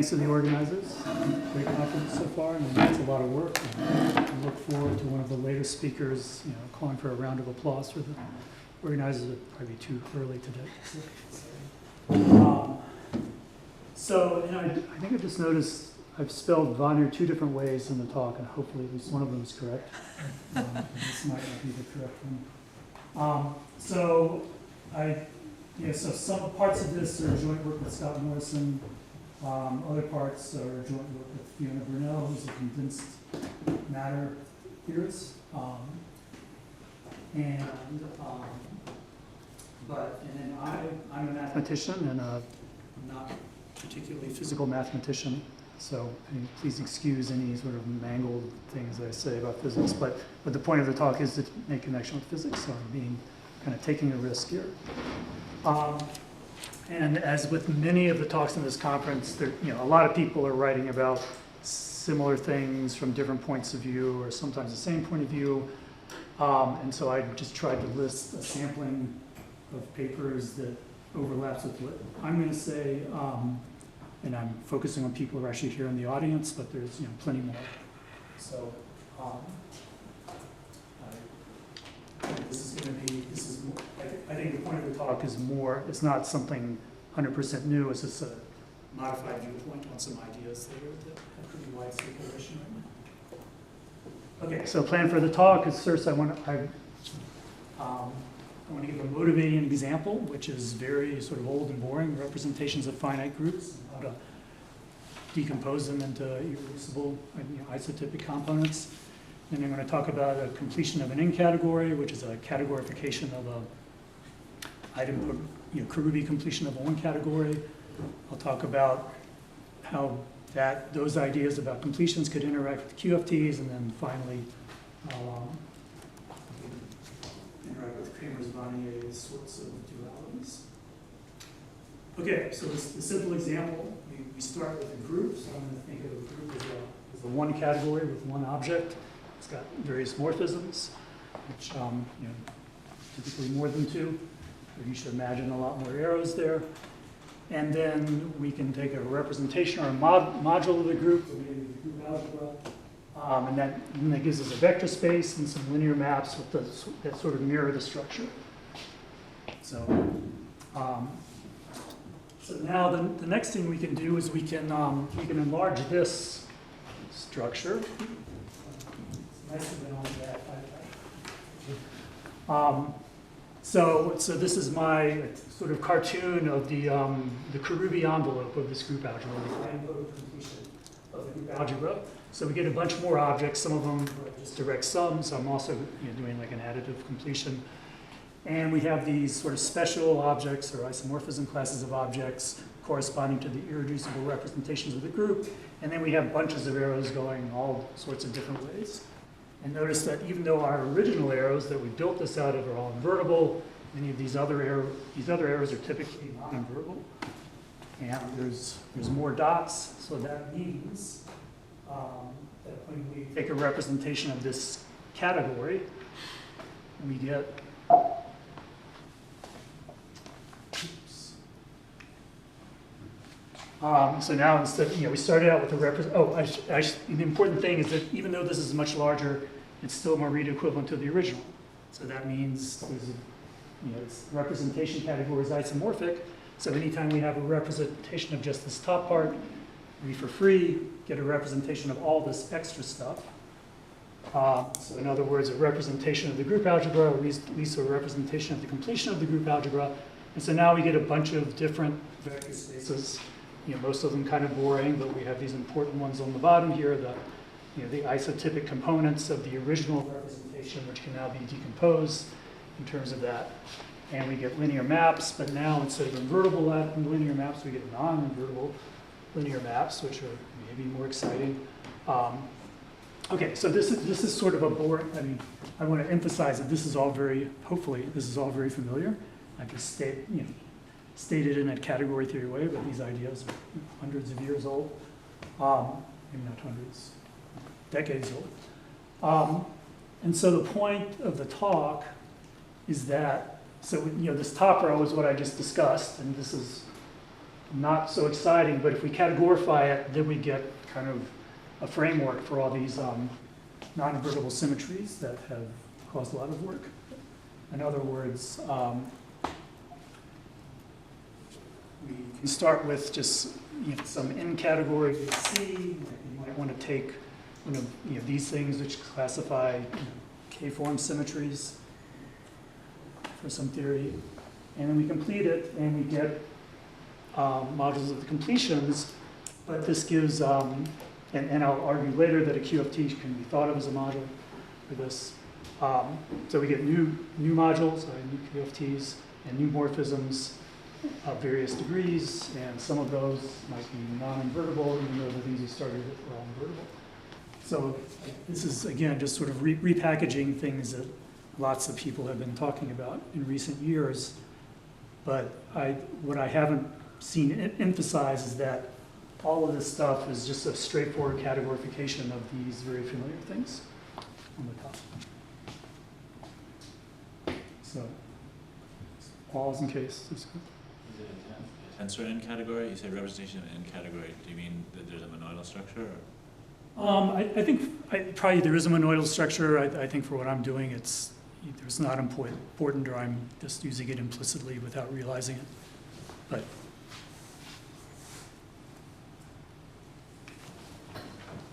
thanks to the organizers. Great conference so far, and it's a lot of work. And I look forward to one of the later speakers, calling for a round of applause for the organizers. It'd probably be too early today. So, I think I just noticed I've spelled Wannier 2 different ways in the talk, and hopefully at least one of them is correct. This might not be the correct one. So some parts of this are joint work with Scott Morrison. Other parts are joint work with Fiona Burnell, who's a condensed matter theorist. And then I'm a mathematician, and I'm not particularly physical mathematician. So please excuse any sort of mangled things I say about physics. But the point of the talk is to make connection with physics. So I'm taking a risk here. And as with many of the talks in this conference, a lot of people are writing about similar things from different points of view, or sometimes the same point of view. And so I just tried to list a sampling of papers that overlaps with what I'm going to say. And I'm focusing on people who are actually here in the audience, but there's plenty more. So I think the point of the talk is more, it's not something 100% new, it's just a modified viewpoint on some ideas that have pretty wide circulation right now. Okay, so plan for the talk is first I want to give a motivating example, which is very sort of old and boring, representations of finite groups, how to decompose them into irreducible isotypic components. And I'm going to talk about a completion of an in category, which is a categorification of a Karubi completion of a one category. I'll talk about how those ideas about completions could interact with QFTs, and then finally I'll interact with Kramers-Wannier sorts of dualities. Okay, so the simple example, we start with a group. So I'm going to think of a group as a one category with one object. It's got various morphisms, which typically more than 2. You should imagine a lot more arrows there. And then we can take a representation or a module of the group, or maybe the group algebra, and that gives us a vector space and some linear maps that sort of mirror the structure. So now the next thing we can do is we can enlarge this structure. Nice to be on that. So this is my sort of cartoon of the Karubi envelope of this group algebra, the idempotent completion of the group algebra. So we get a bunch more objects. Some of them are just direct sums. So I'm also doing like an additive completion. And we have these sort of special objects or isomorphism classes of objects corresponding to the irreducible representations of the group. And then we have bunches of arrows going all sorts of different ways. And notice that even though our original arrows that we built this out of are all invertible, many of these other arrows are typically non-invertible. And there's more dots, so that means that when we take a representation of this category, we get so now instead, we started out with a the important thing is that even though this is much larger, it's still more read equivalent to the original. So that means its representation category is isomorphic. So anytime we have a representation of just this top part, we for free get a representation of all this extra stuff. So in other words, a representation of the group algebra, or at least a representation of the completion of the group algebra. And so now we get a bunch of different vector spaces. Most of them kind of boring, but we have these important ones on the bottom here, the isotypic components of the original representation, which can now be decomposed in terms of that. And we get linear maps, but now instead of invertible linear maps, we get non-invertible linear maps, which are maybe more exciting. Okay, so this is sort of a boring, I want to emphasize that this is all hopefully this is all very familiar. I just stated in a category theory way, but these ideas are hundreds of years old. Maybe not hundreds, decades old. And so the point of the talk is that, this top row is what I just discussed, and this is not so exciting, but if we categorify it, then we get kind of a framework for all these non-invertible symmetries that have caused a lot of work. In other words, we can start with just some n category C. You might want to take these things which classify K-form symmetries for some theory, and then we complete it and we get modules of the completions. But this gives, and I'll argue later that a QFT can be thought of as a module for this. So we get new modules, new QFTs, and new morphisms of various degrees, and some of those might be non-invertible, even though the things we started with were all invertible. So this is, again, just sort of repackaging things that lots of people have been talking about in recent years. But what I haven't seen emphasized is that all of this stuff is just a straightforward categorification of these very familiar things on the top. So, pause in case. Is it a tensor n category? You say representation of n category. Do you mean that there's a monoidal structure? Or? I think probably there is a monoidal structure. I think for what I'm doing, it's not important, or I'm just using it implicitly without realizing it. But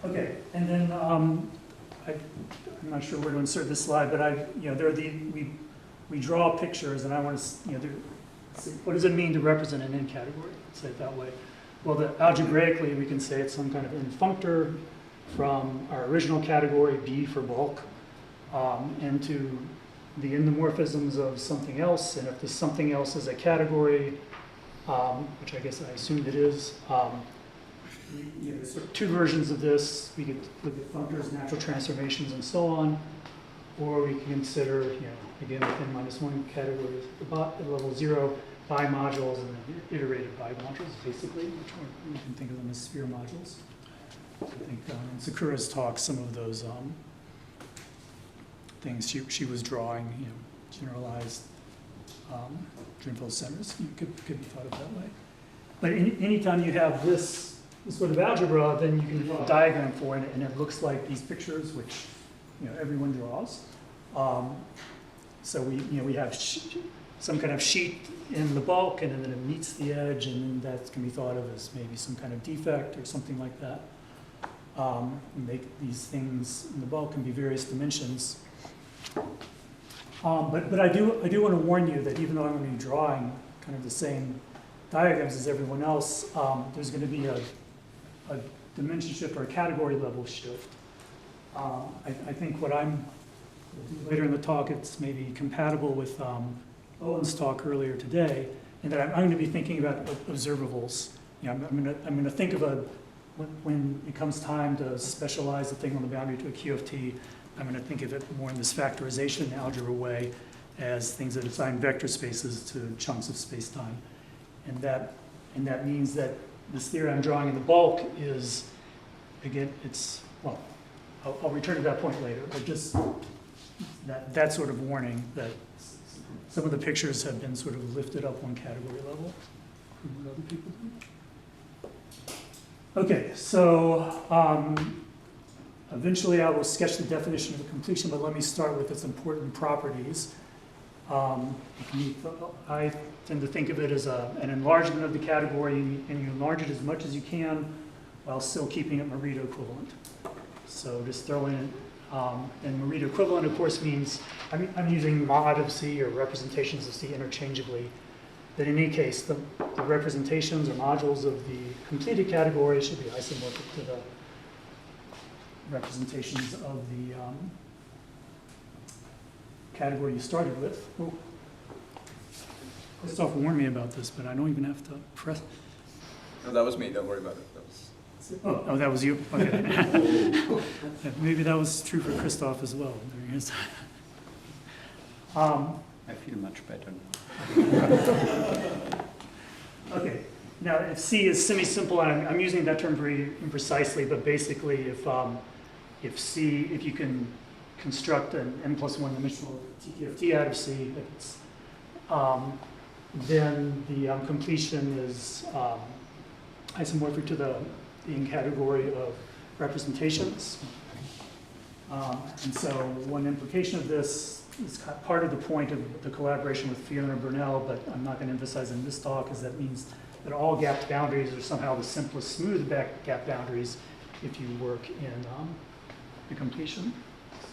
okay, and then I'm not sure where to insert this slide, but there are we draw pictures, and I want to what does it mean to represent an n category? Let's say it that way. Well, algebraically, we can say it's some kind of n functor from our original category, B for bulk, into the endomorphisms of something else, and if this something else is a category, which I guess I assumed it is, there's sort of two versions of this. We could look at functors, natural transformations, and so on, or we can consider, again, within -1 categories at level 0, bimodules and then iterated bimodules, basically, which we can think of them as sphere modules. I think in Sakura's talk, some of those things she was drawing, generalized dreamfield centers, could be thought of that way. But anytime you have this sort of algebra, then you can draw a diagram for it, and it looks like these pictures, which everyone draws. So we have some kind of sheet in the bulk, and then it meets the edge, and that can be thought of as maybe some kind of defect or something like that. Make these things in the bulk can be various dimensions. But I do want to warn you that even though I'm going to be drawing kind of the same diagrams as everyone else, there's going to be a dimension shift or a category level shift. I think what I'm later in the talk, it's maybe compatible with Owen's talk earlier today, in that I'm going to be thinking about observables. I'm going to think of when it comes time to specialize the thing on the boundary to a QFT, I'm going to think of it more in this factorization algebra way as things that assign vector spaces to chunks of space-time. And that means that this theory I'm drawing in the bulk is, again, I'll return to that point later, but just that sort of warning that some of the pictures have been sort of lifted up one category level from what other people do. Okay, so eventually I will sketch the definition of a completion, but let me start with its important properties. I tend to think of it as an enlargement of the category, and you enlarge it as much as you can while still keeping it Morita equivalent. So just throw in, and Morita equivalent, of course, means I'm using mod of C or representations of C interchangeably. But in any case, the representations or modules of the completed category should be isomorphic to the representations of the category you started with. Oh. Christoph warned me about this, but I don't even have to press. No, that was me. Don't worry about it. Oh, that was you? Okay. Maybe that was true for Christoph as well. There he is. I feel much better now. Okay. Now, if C is semi-simple, and I'm using that term very imprecisely, but basically, if you can construct an n+1 dimensional TQFT out of C, then the completion is isomorphic to the in category of representations. And so one implication of this is part of the point of the collaboration with Fiona Burnell, but I'm not going to emphasize in this talk, is that means that all gapped boundaries are somehow the simplest smooth back gap boundaries if you work in the completion.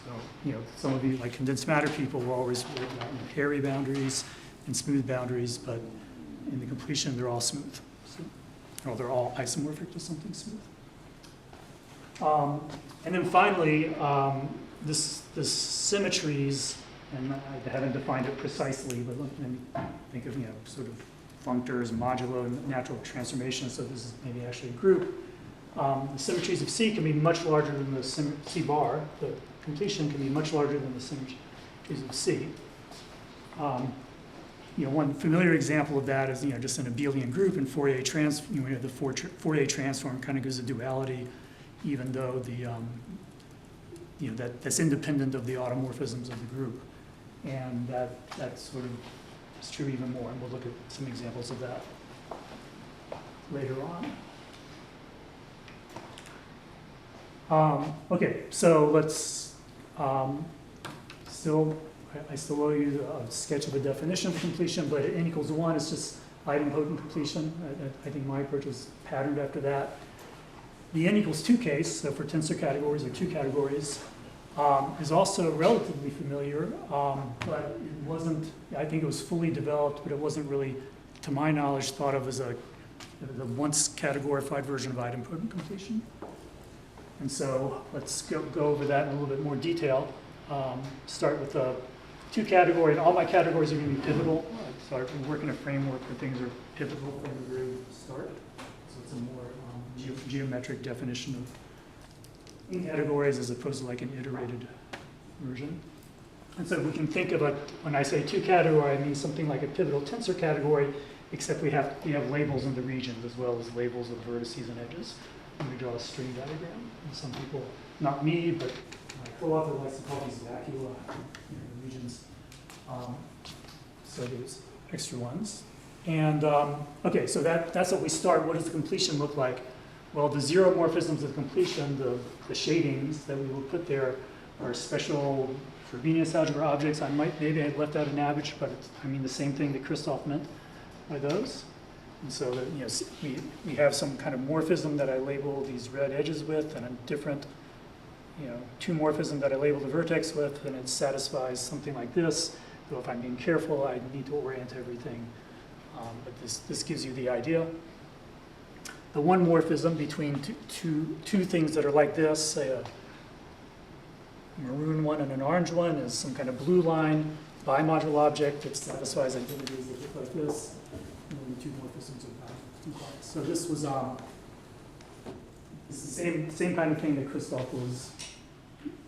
So, you know, some of you, like condensed matter people, will always work out in hairy boundaries and smooth boundaries, but in the completion, they're all smooth. So, or they're all isomorphic to something smooth. And then finally, this symmetries, and I haven't defined it precisely, but let me think of, you know, sort of functors, modulo, and natural transformations, so this is maybe actually a group. The symmetries of C can be much larger than the C bar. The completion can be much larger than the symmetries of C. You know, one familiar example of that is, you know, just an abelian group in Fourier transform. You know, the Fourier transform kind of gives a duality, even though the you know, that's independent of the automorphisms of the group, and that sort of is true even more. And we'll look at some examples of that later on. Okay, so let's I still owe you a sketch of a definition of completion, but n equals 1 is just idempotent completion. I think my approach is patterned after that. The n equals 2 case, so for tensor categories or 2 categories, is also relatively familiar, but it wasn't, I think it was fully developed, but it wasn't really, to my knowledge, thought of as a once categorified version of idempotent completion. And so let's go over that in a little bit more detail. Start with a 2 category, and all my categories are going to be pivotal. So I work in a framework where things are pivotal from the very start. So it's a more geometric definition of in categories as opposed to like an iterated version. And so we can think of when I say 2 category, I mean something like a pivotal tensor category, except we have labels in the regions as well as labels of vertices and edges. And we draw a string diagram. And some people, not me, but my co-author likes to call these vacua regions. So there's extra ones. And okay, so that's what we start. What does the completion look like? Well, the zero morphisms of completion, the shadings that we will put there, are special Frobenius algebra objects. Maybe I left out an average, but I mean the same thing that Christoph meant by those. And so that, you know, we have some kind of morphism that I label these red edges with, and a different, you know, 2 morphism that I label the vertex with, and it satisfies something like this. So if I'm being careful, I need to orient everything. But this gives you the idea. The one morphism between two things that are like this, say a maroon one and an orange one, is some kind of blue line bimodule object that satisfies identities that look like this. And then the 2 morphisms are 2 parts. So this was it's the same kind of thing that Christoph was,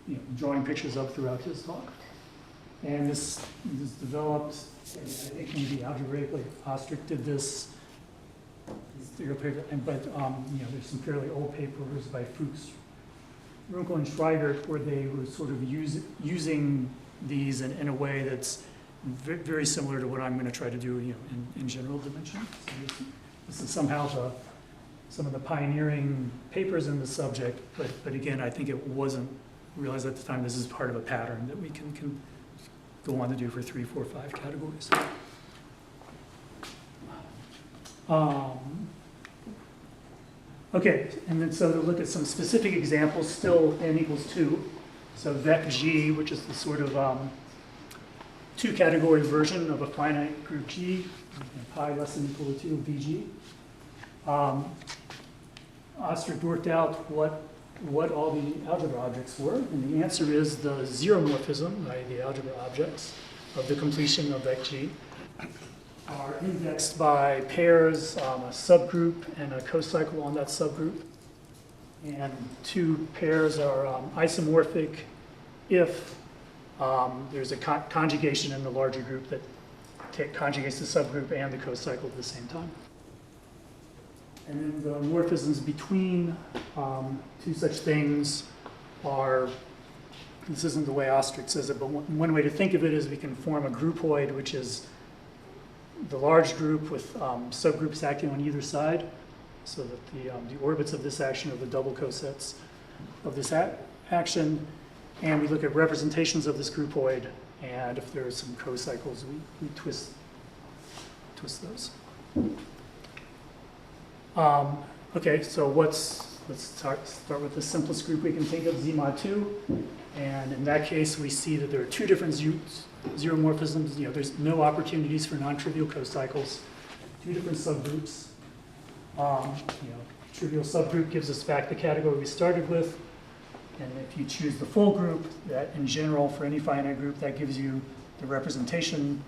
you know, drawing pictures of throughout his talk. And this is developed, I think maybe algebraically. Ostrich did this. But you know, there's some fairly old papers by Fuchs, Runkel, and Schweigert where they were sort of using these in a way that's very similar to what I'm going to try to do, you know, in general dimension. So this is somehow some of the pioneering papers in the subject, but again, I think it wasn't realized at the time this is part of a pattern that we can go on to do for 3, 4, 5 categories. Okay, and then so to look at some specific examples, still n equals 2. So vec G, which is the sort of 2 category version of a finite group G, pi less than equal to 2 of VG. Ostrich worked out what all the algebra objects were, and the answer is the zeromorphism, by the algebra objects of the completion of vec G, are indexed by pairs, a subgroup and a cocycle on that subgroup. And 2 pairs are isomorphic if there's a conjugation in the larger group that conjugates the subgroup and the cocycle at the same time. And then the morphisms between 2 such things are, this isn't the way Ostrich says it, but one way to think of it is we can form a groupoid, which is the large group with subgroups acting on either side, so that the orbits of this action are the double cosets of this action, and we look at representations of this groupoid, and if there are some cocycles, we twist those. Okay, so let's start with the simplest group we can think of, Z mod 2, and in that case, we see that there are two different zeromorphisms. There's no opportunities for non-trivial cocycles, two different subgroups. Trivial subgroup gives us back the category we started with, and if you choose the full group, that in general for any finite group, that gives you the representation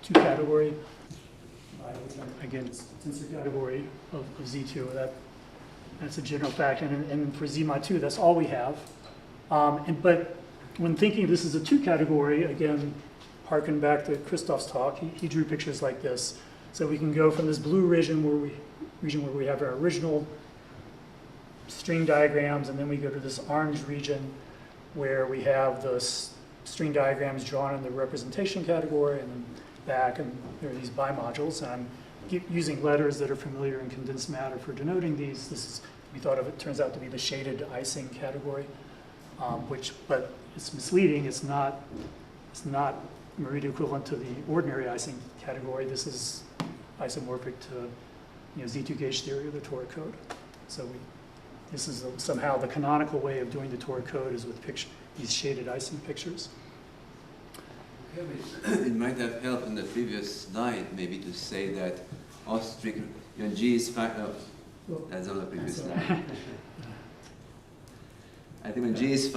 to category. Again, it's tensor category of Z2. That's a general fact, and for Z mod 2, that's all we have. But when thinking this is a 2 category, again, harken back to Christoph's talk, he drew pictures like this. So we can go from this blue region where we have our original string diagrams, and then we go to this orange region where we have the string diagrams drawn in the representation category, and then back, and there are these bimodules, and I'm using letters that are familiar in condensed matter for denoting these. We thought of it, turns out to be the shaded icing category, but it's misleading. It's not Morita equivalent to the ordinary icing category. This is isomorphic to Z2 gauge theory of the toric code. So this is somehow the canonical way of doing the toric code is with these shaded icing pictures. It might have helped in the previous slide maybe to say that when G is finite. That's on the previous slide. I think when G is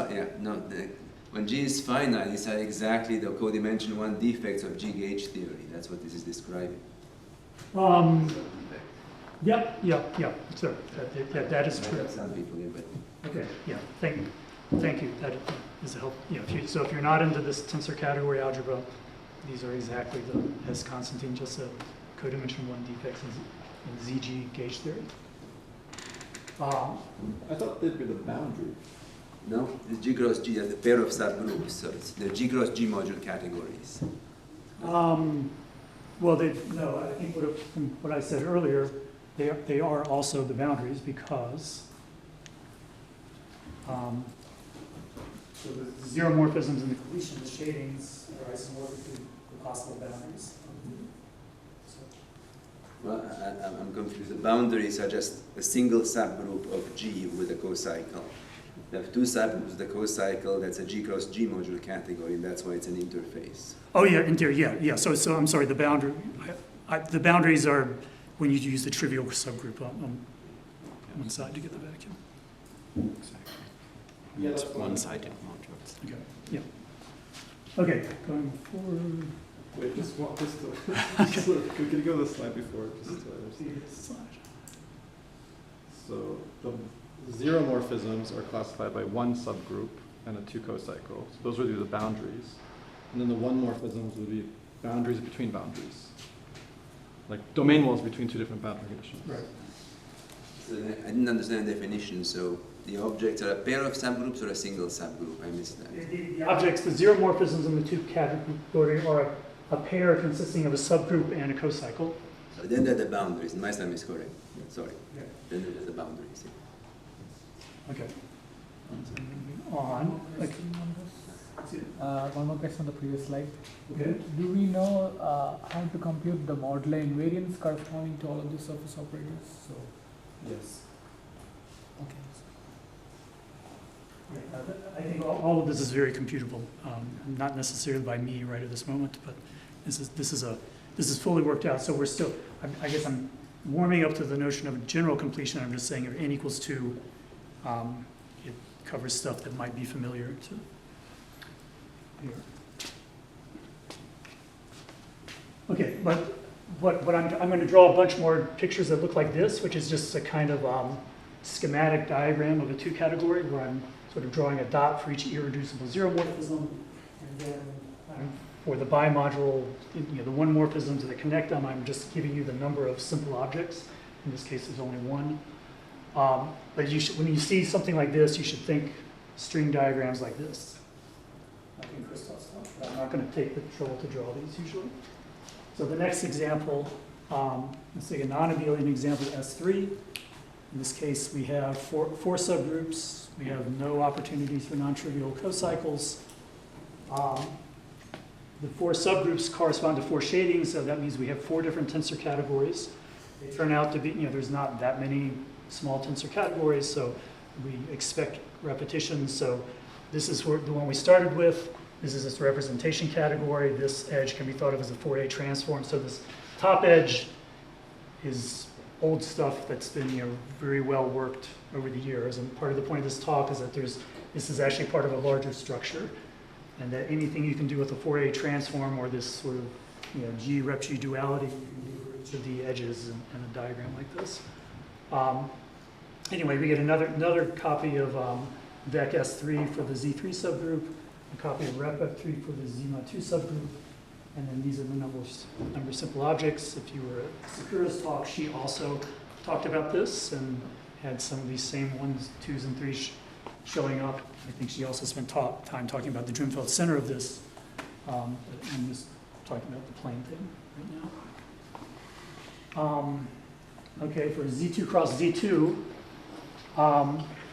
when G is finite, these are exactly the codimension 1 defects of G gauge theory. That's what this is describing. Yep. So that is true. Some people, yeah, but Okay. Yeah. Thank you. That is a help. If you're not into this tensor category algebra, these are exactly as Constantine just said, codimension 1 defects in ZG gauge theory. I thought they'd be the boundary. no, it's G cross G as a pair of subgroups, so it's the G cross G module categories. Well, no. I think what I said earlier, they are also the boundaries because. So the zeromorphisms and the completion, the shadings are isomorphic to the possible boundaries. Well, I'm confused. The boundaries are just a single subgroup of G with a cocycle. You have two subgroups with a cocycle, that's a G cross G module category, and that's why it's an interface. Oh yeah, in theory, yeah. So I'm sorry. The boundaries are when you use the trivial subgroup on one side to get the vacuum. Exactly. Yeah, It's that's fine. one-sided modules. Okay. Yeah. Okay. Going forward. Wait, just could you go to the slide before? So the zeromorphisms are classified by one subgroup and a 2 cocycle. So those would be the boundaries. And then the one morphisms would be boundaries between boundaries. Like domain walls between two different boundary conditions. Right. So I didn't understand the definition, so the objects are a pair of subgroups or a single subgroup? I missed that. The objects, the zeromorphisms in the 2 category are a pair consisting of a subgroup and a cocycle. So then they're the boundaries. My sum is correct. Sorry. Yeah. Then they're the boundaries. Yeah. Okay. So moving on. Okay. One more question on the previous slide. Okay. Do we know how to compute the modular invariance corresponding to all of these surface operators? So, Yes. okay. I think all of this is very computable, not necessarily by me right at this moment, but this is fully worked out. So we're still, I guess I'm warming up to the notion of general completion. I'm just saying if n equals 2, it covers stuff that might be familiar to here. Okay, but what I'm going to draw a bunch more pictures that look like this, which is just a kind of schematic diagram of a 2 category where I'm sort of drawing a dot for each irreducible zeromorphism, and then for the bimodule, the one morphisms that connect them, I'm just giving you the number of simple objects. In this case, there's only one. But when you see something like this, you should think string diagrams like this. Like in Christoph's talk. I'm not going to take the trouble to draw these usually. So the next example, let's take a non-abelian example, S3. In this case, we have four subgroups. We have no opportunities for non-trivial cocycles. The four subgroups correspond to four shadings, so that means we have four different tensor categories. They turn out to be, there's not that many small tensor categories, so we expect repetitions. So this is the one we started with. This is its representation category. This edge can be thought of as a Fourier transform. So this top edge is old stuff that's been very well worked over the years. And part of the point of this talk is that this is actually part of a larger structure, and that anything you can do with a Fourier transform or this sort of G rep G duality, you can do for each of the edges in a diagram like this. Anyway, we get another copy of Vec S3 for the Z3 subgroup, a copy of Rep F3 for the Z02 subgroup, and then these are the number of simple objects. If you were at Sakura's talk, she also talked about this and had some of these same 1s, 2s, and 3s showing up. I think she also spent time talking about the Drimfeld center of this, but I'm just talking about the plane thing right now. Okay, for Z2 cross Z2,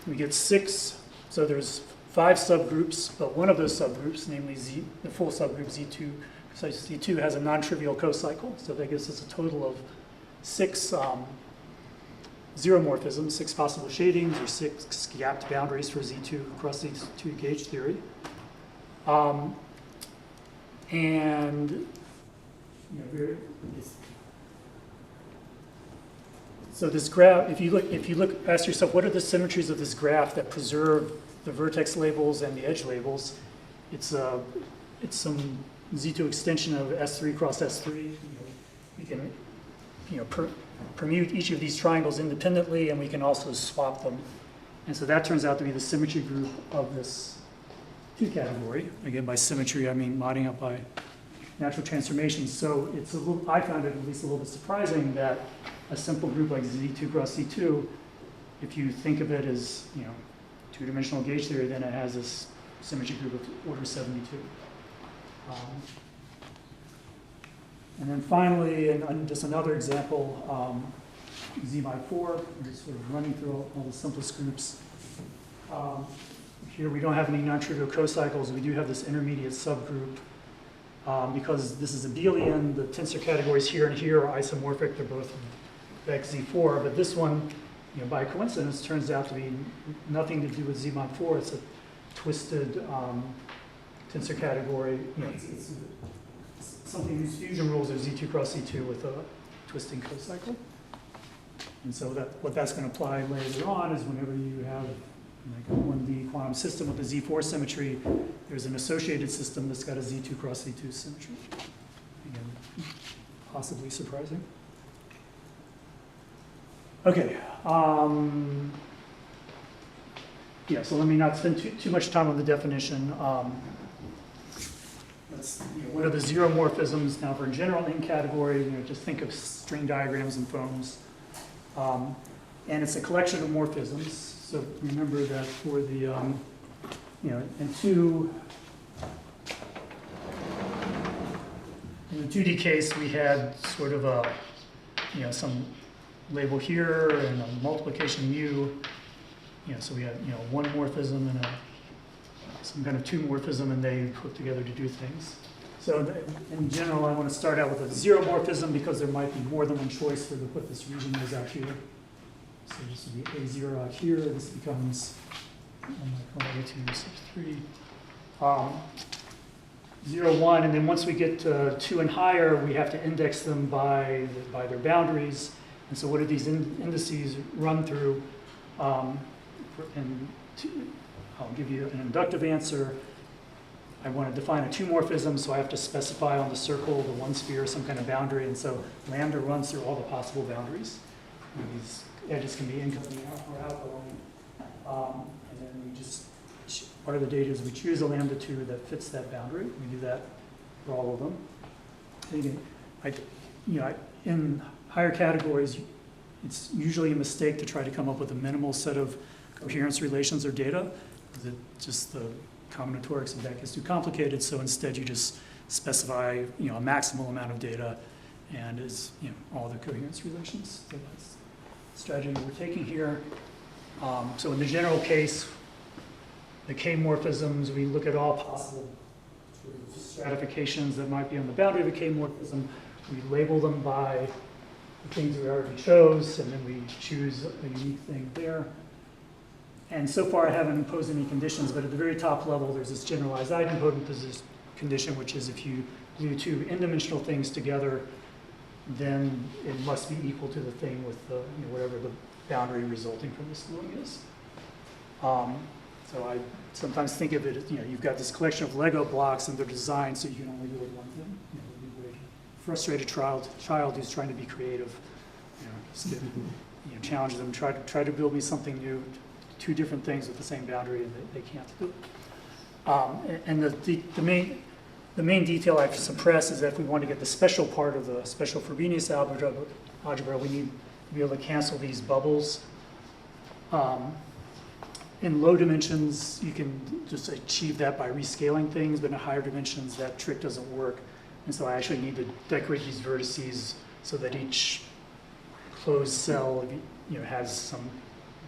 we get 6, so there's 5 subgroups, but one of those subgroups, namely the full subgroup Z2, so Z2 has a non-trivial cocycle, so that gives us a total of 6 zeromorphisms, 6 possible shadings, or 6 gapped boundaries for Z2 cross Z2 gauge theory. So this graph, if you look, ask yourself, what are the symmetries of this graph that preserve the vertex labels and the edge labels? It's some Z2 extension of S3 cross S3. We can, permute each of these triangles independently, and we can also swap them. And so that turns out to be the symmetry group of this 2 category. Again, by symmetry, I mean modding up by natural transformations. So it's I found it at least a little bit surprising that a simple group like Z2 cross Z2, if you think of it as 2-dimensional gauge theory, then it has this symmetry group of order 72. And then finally, and just another example, Z by 4, we're just sort of running through all the simplest groups. Here we don't have any non-trivial cocycles. We do have this intermediate subgroup. Because this is abelian, the tensor categories here and here are isomorphic. They're both Vec Z4, but this one, by coincidence, turns out to be nothing to do with Z mod 4. It's a twisted tensor category. It's something whose fusion rules are Z2 cross Z2 with a twisting cocycle. And so what that's going to apply later on is whenever you have like a 1D quantum system with a Z4 symmetry, there's an associated system that's got a Z2 cross Z2 symmetry. Again, possibly surprising. Okay. So let me not spend too much time on the definition. What are the zeromorphisms? Now for general in category, just think of string diagrams and foams. And it's a collection of morphisms. So remember that for the, in the 2D case, we had sort of a, some label here and a multiplication mu. So we had, one morphism and some kind of 2 morphism, and they hook together to do things. So in general, I want to start out with a zeromorphism because there might be more than one choice for what this region is out here. So this would be A0 out here. This becomes 1/2 sub 3. 0, 1, and then once we get to 2 and higher, we have to index them by their boundaries. And so what do these indices run through? I'll give you an inductive answer. I want to define a 2 morphism, so I have to specify on the circle, the 1 sphere, some kind of boundary. And so lambda runs through all the possible boundaries. And these edges can be incoming or outgoing. And then we just, part of the data is we choose a lambda 2 that fits that boundary. We do that for all of them. And again, in higher categories, it's usually a mistake to try to come up with a minimal set of coherence relations or data. Just the combinatorics of that gets too complicated. So instead, you just specify, a maximal amount of data and is, all the coherence relations. So that's the strategy we're taking here. So in the general case, the K-morphisms, we look at all possible sort of stratifications that might be on the boundary of a K-morphism. We label them by the things we already chose, and then we choose a unique thing there. And so far, I haven't imposed any conditions, but at the very top level, there's this generalized idempotent condition, which is if you glue two n-dimensional things together, then it must be equal to the thing with the, whatever the boundary resulting from this gluing is. So I sometimes think of it as, you've got this collection of Lego blocks and they're designed so you can only build one thing. Frustrated child who's trying to be creative, just challenge them, try to build me something new, two different things with the same boundary, and they can't do it. And the main detail I've suppressed is that if we want to get the special part of the special Frobenius algebra, we need to be able to cancel these bubbles. In low dimensions, you can just achieve that by rescaling things, but in higher dimensions, that trick doesn't work. And so I actually need to decorate these vertices so that each closed cell has some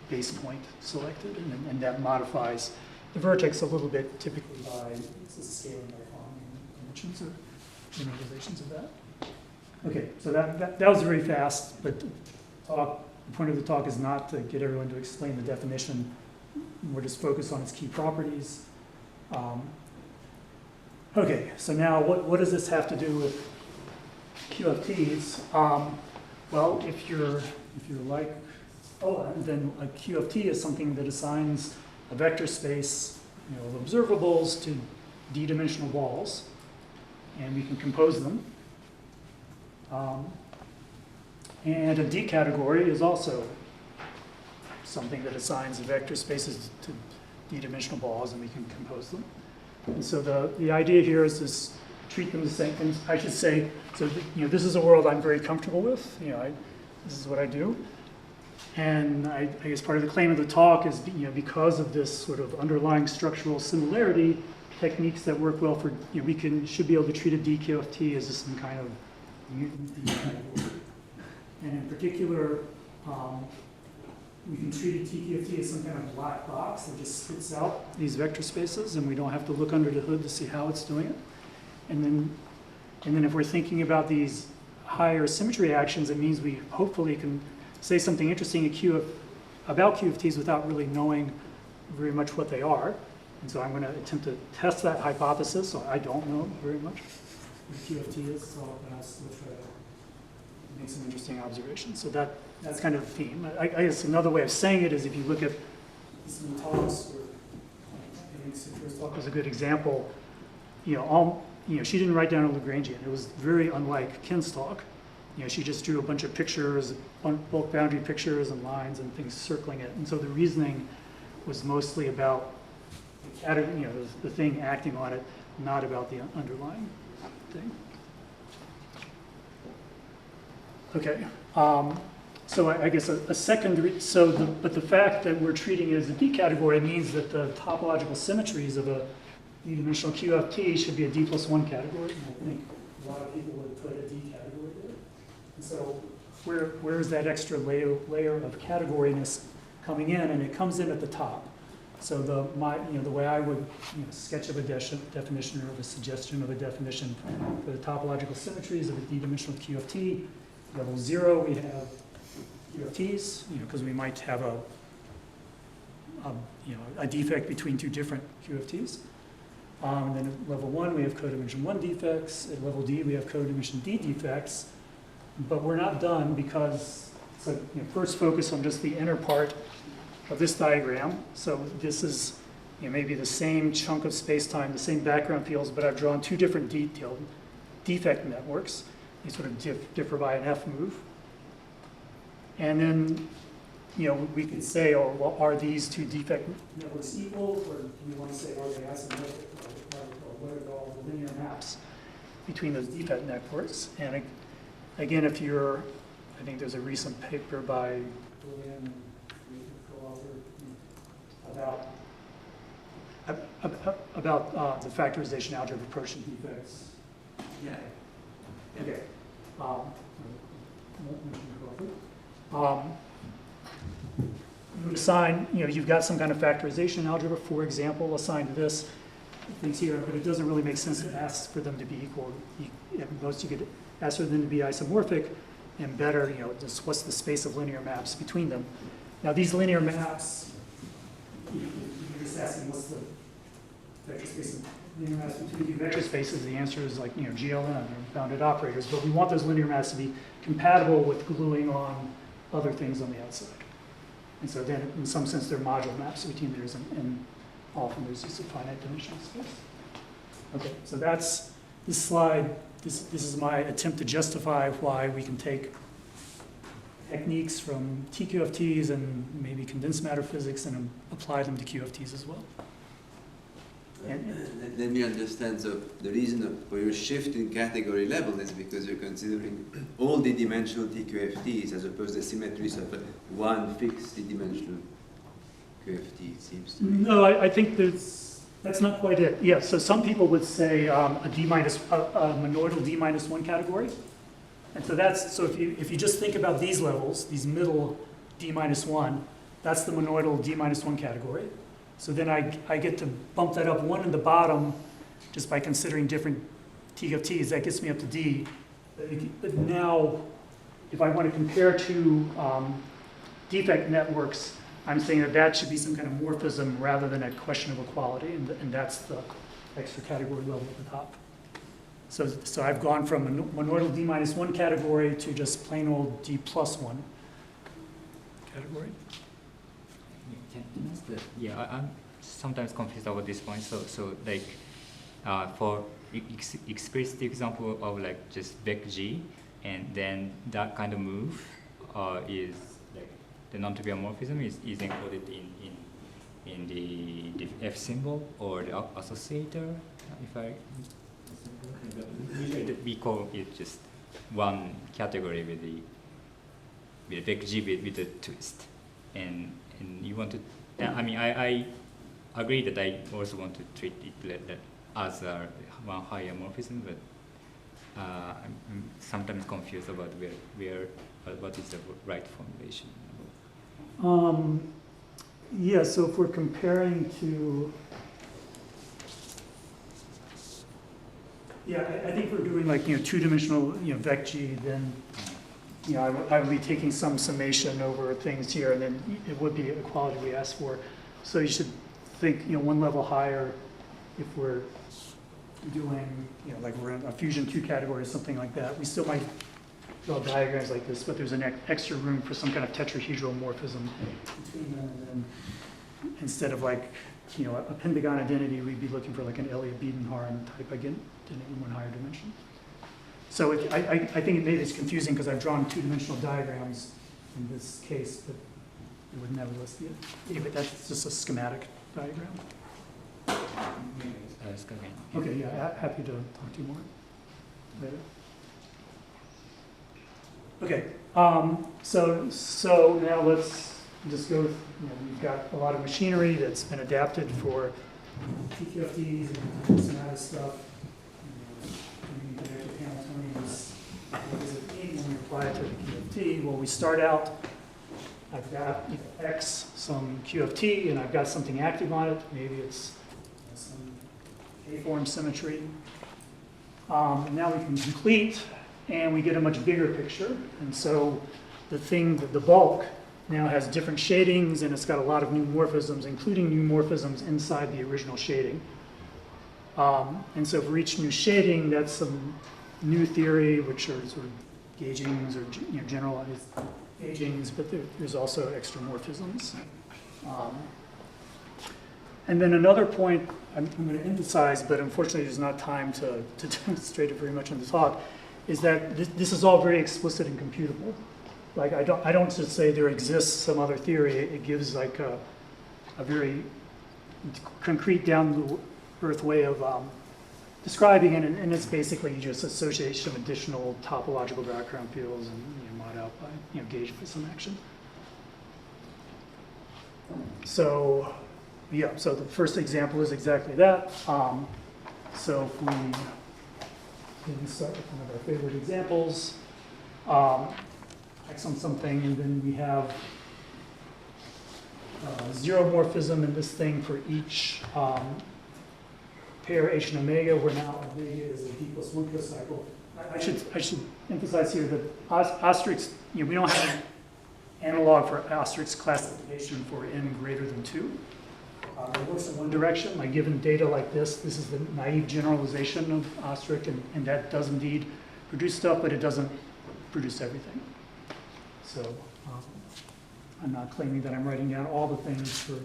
base point selected, and that modifies the vertex a little bit, typically by scaling by following dimensions or generalizations of that. Okay, so that was very fast, but the point of the talk is not to get everyone to explain the definition. We're just focused on its key properties. Okay, so now what does this have to do with QFTs? Well, if you're like, then a QFT is something that assigns a vector space, of observables to d-dimensional balls, and we can compose them. And a D category is also something that assigns the vector spaces to d-dimensional balls, and we can compose them. And so the idea here is to treat them the same. And I should say, so this is a world I'm very comfortable with. This is what I do. And I guess part of the claim of the talk is, because of this sort of underlying structural similarity, techniques that work well for, we should be able to treat a DQFT as just some kind of mutant D category. And in particular, we can treat a TQFT as some kind of black box that just spits out these vector spaces, and we don't have to look under the hood to see how it's doing it. And then if we're thinking about these higher symmetry actions, it means we hopefully can say something interesting about QFTs without really knowing very much what they are. And so I'm going to attempt to test that hypothesis. So I don't know very much what QFT is, so I'll still try to make some interesting observations. So that's kind of the theme. I guess another way of saying it is if you look at some talks, or I think Cynthia's talk was a good example. She didn't write down a Lagrangian. It was very unlike Ken's talk. She just drew a bunch of pictures, bulk boundary pictures and lines and things circling it. And so the reasoning was mostly about the thing acting on it, not about the underlying thing. Okay. So I guess a secondary, but the fact that we're treating it as a D category means that the topological symmetries of a D-dimensional QFT should be a D+1 category. And I think a lot of people would put a D category there. And so where is that extra layer of categoriness coming in? And it comes in at the top. So the way I would sketch of a definition or a suggestion of a definition for the topological symmetries of a D-dimensional QFT, level 0 we have QFTs, because we might have a defect between two different QFTs. And then at level 1 we have codimension 1 defects. At level D we have codimension D defects. But we're not done because first focus on just the inner part of this diagram. So this is maybe the same chunk of space-time, the same background fields, but I've drawn two different detailed defect networks. They sort of differ by an F move. And then, we could say, are these two defect networks equal, or do we want to say, are they isomorphic, or what are all the linear maps between those defect networks? And again, I think there's a recent paper by William and about the factorization algebra approach to defects. Yeah. Okay. You would assign, you've got some kind of factorization algebra, for example, assigned to this, things here, but it doesn't really make sense to ask for them to be equal. At most, you could ask for them to be isomorphic, and better, just what's the space of linear maps between them. Now, these linear maps, you're just asking what's the vector space of linear maps between two vector spaces. The answer is like, GLN, or bounded operators, but we want those linear maps to be compatible with gluing on other things on the outside. And so then, in some sense, they're module maps between theirs, and often there's just a finite dimensional space. Okay, so that's this slide. This is my attempt to justify why we can take techniques from TQFTs and maybe condensed matter physics and apply them to QFTs as well. Let me understand. So the reason for your shift in category level is because you're considering all the dimensional TQFTs as opposed to symmetries of one fixed D-dimensional QFT, it seems to me. No, I think that's not quite it. Yeah, so some people would say a monoidal D-1 category. And so if you just think about these levels, these middle D-1, that's the monoidal D-1 category. So then I get to bump that up one in the bottom just by considering different TQFTs. That gets me up to D. But now, if I want to compare two defect networks, I'm saying that should be some kind of morphism rather than a question of equality, and that's the extra category level at the top. So I've gone from a monoidal D-1 category to just plain old D+1 category. Yeah, I'm sometimes confused about this point. So like for explicit example of like just vec G, and then that kind of move is like the non-trivial morphism is encoded in the F symbol or the associator. Usually we call it just one category with the vec G with the twist, and you want to. I agree that I also want to treat it as one higher morphism, but I'm sometimes confused about what is the right formulation. Yeah, so if we're comparing to, I think we're doing like two-dimensional vec G, then I would be taking some summation over things here, and then it would be equality we asked for. So you should think one level higher if we're doing like we're in a fusion 2 category or something like that. We still might draw diagrams like this, but there's an extra room for some kind of tetrahedral morphism between them. And then instead of like a pentagon identity, we'd be looking for like an Elliott-Biedenharn type identity in one higher dimension. So I think it made it confusing because I've drawn two-dimensional diagrams in this case, but it would nevertheless be but that's just a schematic diagram. Okay, yeah, happy to talk to you more later. Okay, so now let's just go. We've got a lot of machinery that's been adapted for TQFTs and some other stuff. What does it mean when we apply it to the QFT? Well, we start out, I've got X, some QFT, and I've got something active on it. Maybe it's some A-form symmetry. And now we can complete, and we get a much bigger picture. And so the bulk now has different shadings, and it's got a lot of new morphisms, including new morphisms inside the original shading. And so for each new shading, that's some new theory, which are sort of gaugings or generalized gaugings, but there's also extra morphisms. And then another point I'm going to emphasize, but unfortunately there's not time to demonstrate it very much in the talk, is that this is all very explicit and computable. Like I don't just say there exists some other theory. It gives like a very concrete down-to-earth way of describing it, and it's basically just association of additional topological background fields and mod out by gauge for some action. So so the first example is exactly that. So if we start with one of our favorite examples, X on something, and then we have zero morphism in this thing for each pair H and omega, where now omega is a D plus 1 cocycle. I should emphasize here that asterisk, we don't have an analog for asterisk classification for n greater than 2. It works in one direction. Like given data like this is the naive generalization of asterisk, and that does indeed produce stuff, but it doesn't produce everything. So I'm not claiming that I'm writing down all the things for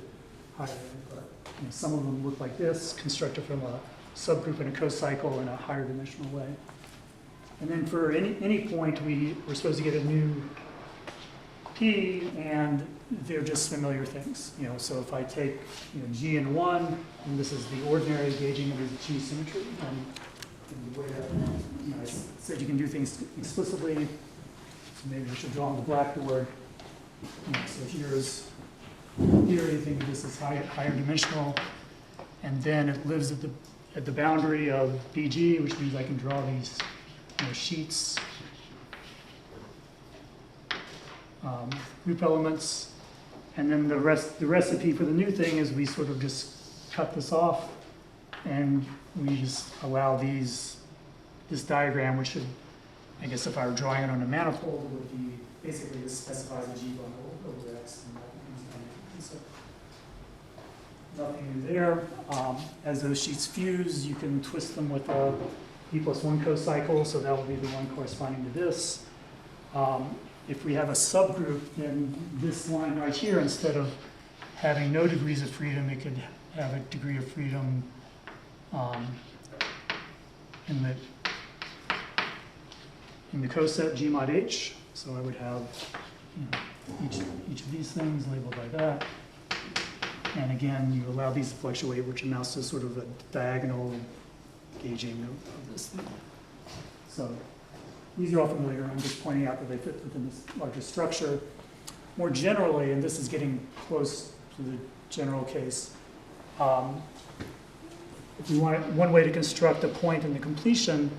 higher end, but some of them look like this, constructed from a subgroup in a cocycle in a higher dimensional way. And then for any point, we're supposed to get a new P, and they're just familiar things. So if I take G in 1, and this is the ordinary gauging of the G symmetry, and the way that I said you can do things explicitly, so maybe I should draw on the blackboard. So here you think of this as higher dimensional, and then it lives at the boundary of BG, which means I can draw these sheets, group elements, and then the recipe for the new thing is we sort of just cut this off, and we just allow this diagram, which should, I guess if I were drawing it on a manifold, it would be basically this specifies a G bundle over X, and that becomes so nothing new there. As those sheets fuse, you can twist them with a D plus 1 cocycle, so that will be the one corresponding to this. If we have a subgroup, then this line right here, instead of having no degrees of freedom, it could have a degree of freedom in the coset G mod H. So I would have each of these things labeled by that. And again, you allow these to fluctuate, which amounts to sort of a diagonal gauging of this thing. So these are all familiar. I'm just pointing out that they fit within this larger structure. More generally, and this is getting close to the general case, if you want one way to construct a point in the completion,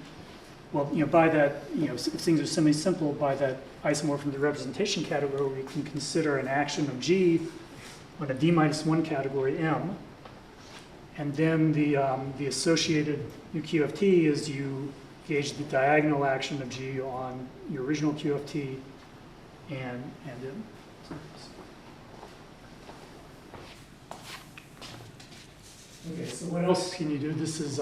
well, by that, if things are semi-simple, by that isomorphism of the representation category, we can consider an action of G on a D minus 1 category M. And then the associated QFT is you gauge the diagonal action of G on your original QFT and M. Okay, so what else can you do? This is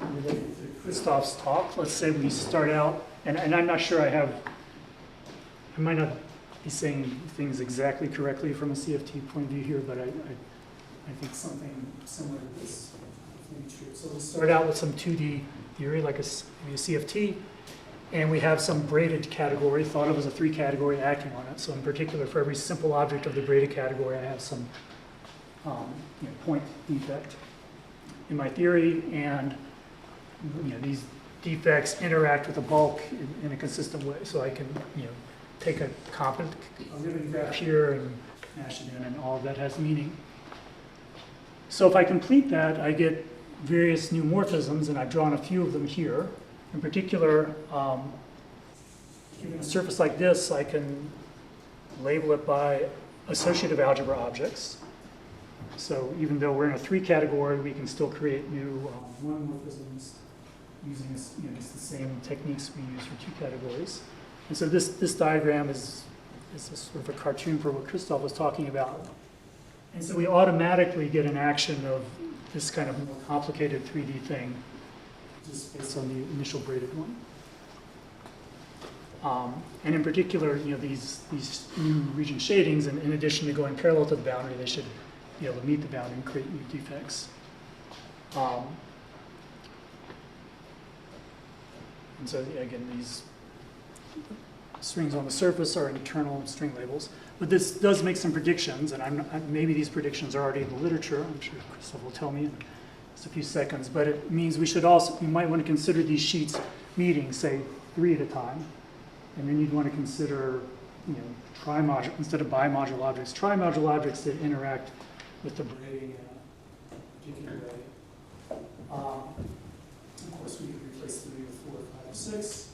related to Christoph's talk. Let's say we start out, and I'm not sure I might not be saying things exactly correctly from a CFT point of view here, but I think something similar to this may be true. So we'll start out with some 2D theory, like maybe a CFT, and we have some braided category, thought of as a 3-category acting on it. So in particular, for every simple object of the braided category, I have some point defect in my theory, and these defects interact with the bulk in a consistent way. So I can take a ribbon graph here and mash it in, and all of that has meaning. So if I complete that, I get various new morphisms, and I've drawn a few of them here. In particular, given a surface like this, I can label it by associative algebra objects. So even though we're in a 3-category, we can still create new 1 morphisms using just the same techniques we use for 2 categories. And so this diagram is a sort of a cartoon for what Christoph was talking about. And so we automatically get an action of this kind of more complicated 3D thing, just based on the initial braided one. And in particular, these new region shadings, and in addition to going parallel to the boundary, they should be able to meet the boundary and create new defects. And so again, these strings on the surface are internal string labels. But this does make some predictions, and maybe these predictions are already in the literature. I'm sure Christoph will tell me in just a few seconds. But it means we might want to consider these sheets meeting, say, 3 at a time. And then you'd want to consider, tri-module, instead of bi-module objects, tri-module objects that interact with the braiding in a particular way. Of course, we could replace 3 with 4, 5, or 6.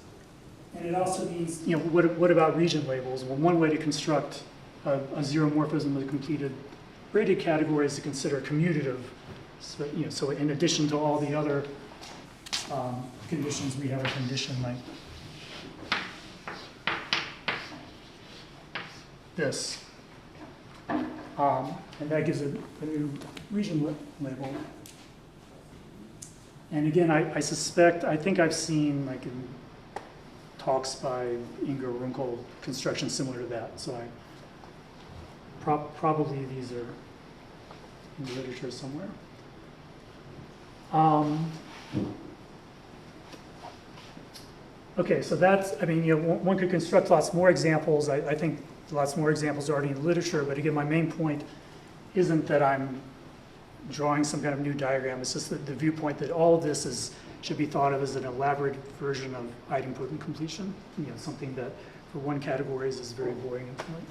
And it also means, you know, what about region labels? Well, one way to construct a zero-morphism with completed braided category is to consider commutative. So, you know, so in addition to all the other conditions, we have a condition like this. And that gives it a new region label. And again, I suspect, I think I've seen, like in talks by Inga Runkel, construction similar to that. So probably these are in the literature somewhere. Okay, so that's, I mean, you know, one could construct lots more examples. I think lots more examples are already in the literature, but again, my main point isn't that I'm drawing some kind of new diagram. It's just that the viewpoint that all of this should be thought of as an elaborate version of idempotent completion. You know, something that for one category is very boring and familiar.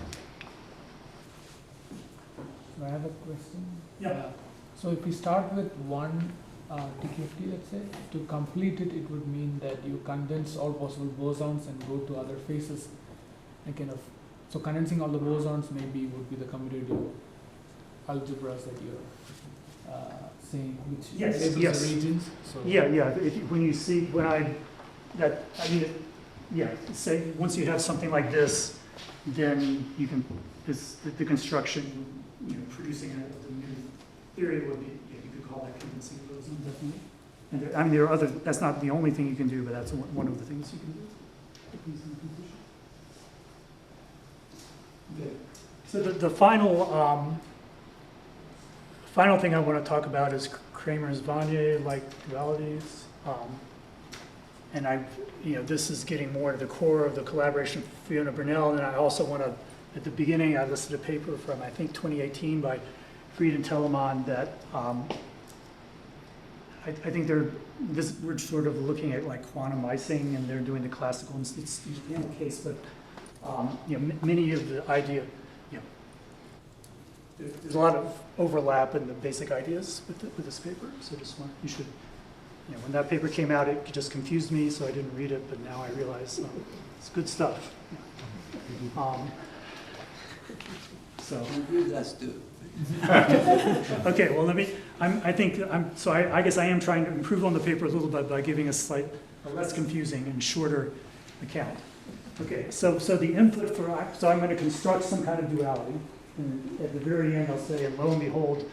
I have a question. Yeah. So if we start with one Cgifd, let's say, to complete it, it would mean that you condense all possible bosons and go to other phases and kind of, so condensing all the bosons maybe would be the commutative algebras that you're saying, which Yes, labels yes. the regions. So Yeah. When you see, say, once you have something like this, then you can, the construction, you know, producing the new theory would be, you could call that condensing boson, definitely. And there, I mean, there are other, that's not the only thing you can do, but that's one of the things you can do. Okay. So the final thing I want to talk about is Kramers-Wannier like dualities. And this is getting more to the core of the collaboration with Fiona Burnell. And I also want to, at the beginning, I listed a paper from, I think, 2018 by Fried and Telemann that I think we're sort of looking at like quantum icing, and they're doing the classical institutional case, but many of the idea, there's a lot of overlap in the basic ideas with this paper. So you should, when that paper came out, it just confused me, so I didn't read it, but now I realize it's good stuff. Let's do it. Okay, well, I guess I am trying to improve on the paper a little bit by giving a less confusing and shorter account. Okay, so the input so I'm going to construct some kind of duality, and at the very end I'll say, and lo and behold,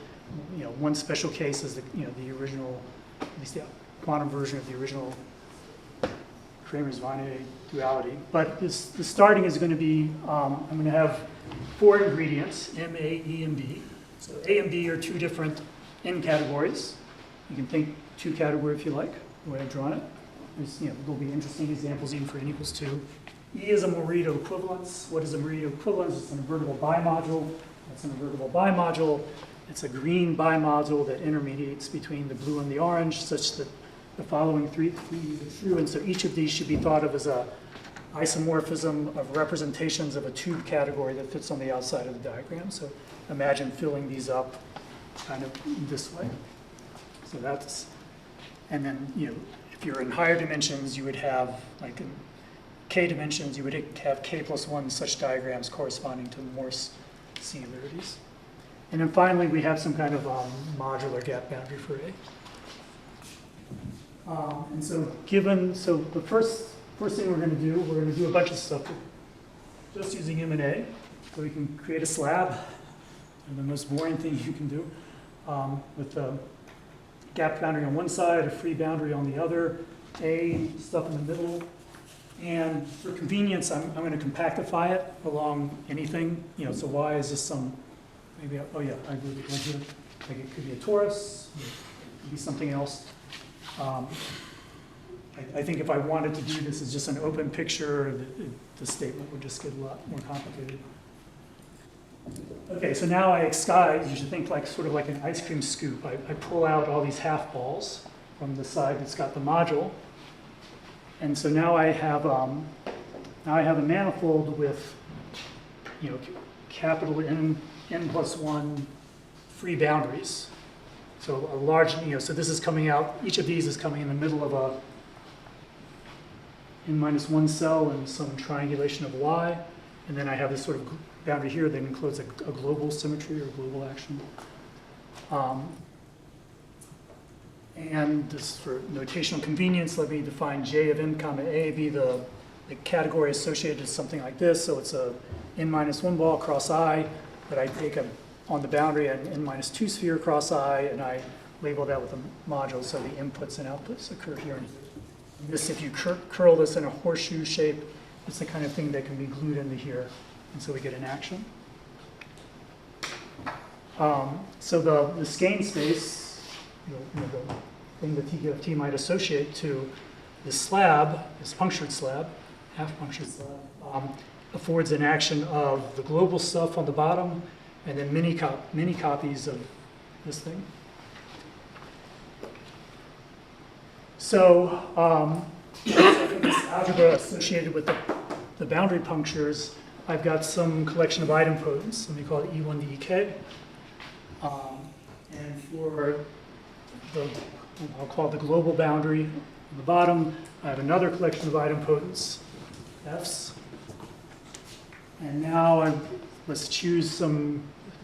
one special case is the original, at least the quantum version of the original Kramers-Wannier duality. But the starting is going to be, I'm going to have 4 ingredients, M, A, E, and B. So A and B are 2 different N categories. You can think 2 category if you like, the way I've drawn it. There'll be interesting examples even for N equals 2. E is a Morito equivalence. What is a Morito equivalence? It's an invertible bimodule. That's an invertible bimodule. It's a green bimodule that intermediates between the blue and the orange, such that the following 3 are true. And so each of these should be thought of as a isomorphism of representations of a tube category that fits on the outside of the diagram. So imagine filling these up kind of this way. So that's, and then, if you're in higher dimensions, you would have, like in k dimensions, you would have k plus 1 such diagrams corresponding to Morse singularities. And then finally, we have some kind of modular gap boundary for A. And so the first thing we're going to do a bunch of stuff just using M and A. So we can create a slab, and the most boring thing you can do, with a gap boundary on one side, a free boundary on the other, A stuff in the middle. And for convenience, I'm going to compactify it along anything. So Y is just some, maybe, I agree with one here. Like it could be a torus, it could be something else. I think if I wanted to do this as just an open picture, the statement would just get a lot more complicated. Okay, so now you should think sort of like an ice cream scoop. I pull out all these half balls from the side that's got the module. And so now I have a manifold with, capital N plus 1 free boundaries. So a large, so this is coming out, each of these is coming in the middle of n minus 1 cell and some triangulation of y. And then I have this sort of boundary here that includes a global symmetry or global action. And just for notational convenience, let me define J of n comma A be the category associated with something like this. So it's a n minus 1 ball across I that I take on the boundary an n minus 2 sphere across I, and I label that with a module so the inputs and outputs occur here. And this, if you curl this in a horseshoe shape, it's the kind of thing that can be glued into here, and so we get an action. So the skein space, the thing that Tqft might associate to this slab, this punctured slab, half punctured slab, affords an action of the global stuff on the bottom, and then many copies of this thing. So this algebra associated with the boundary punctures, I've got some collection of idempotents. Let me call it E1 to EK. And for I'll call it the global boundary on the bottom, I have another collection of idempotents, Fs. And now let's choose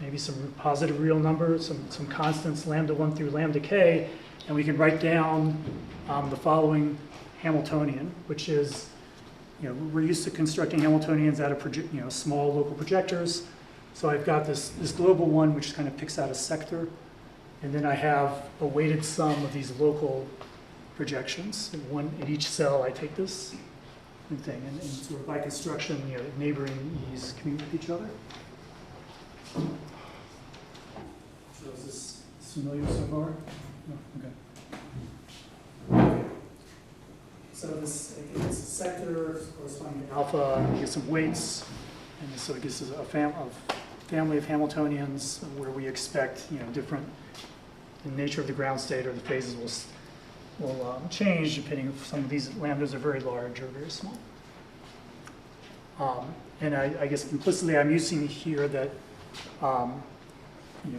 maybe some positive real numbers, some constants, lambda 1 through lambda k, and we can write down the following Hamiltonian, which is, we're used to constructing Hamiltonians out of small local projectors. So I've got this global one, which kind of picks out a sector, and then I have a weighted sum of these local projections. And one at each cell, I take this thing, and sort of by construction, neighboring E's commute with each other. So is this familiar so far? No? Okay. So this is a sector corresponding to alpha, and we get some weights, and so it gives us a family of Hamiltonians where we expect, different, the nature of the ground state or the phases will change depending if some of these lambdas are very large or very small. And I guess implicitly I'm using here that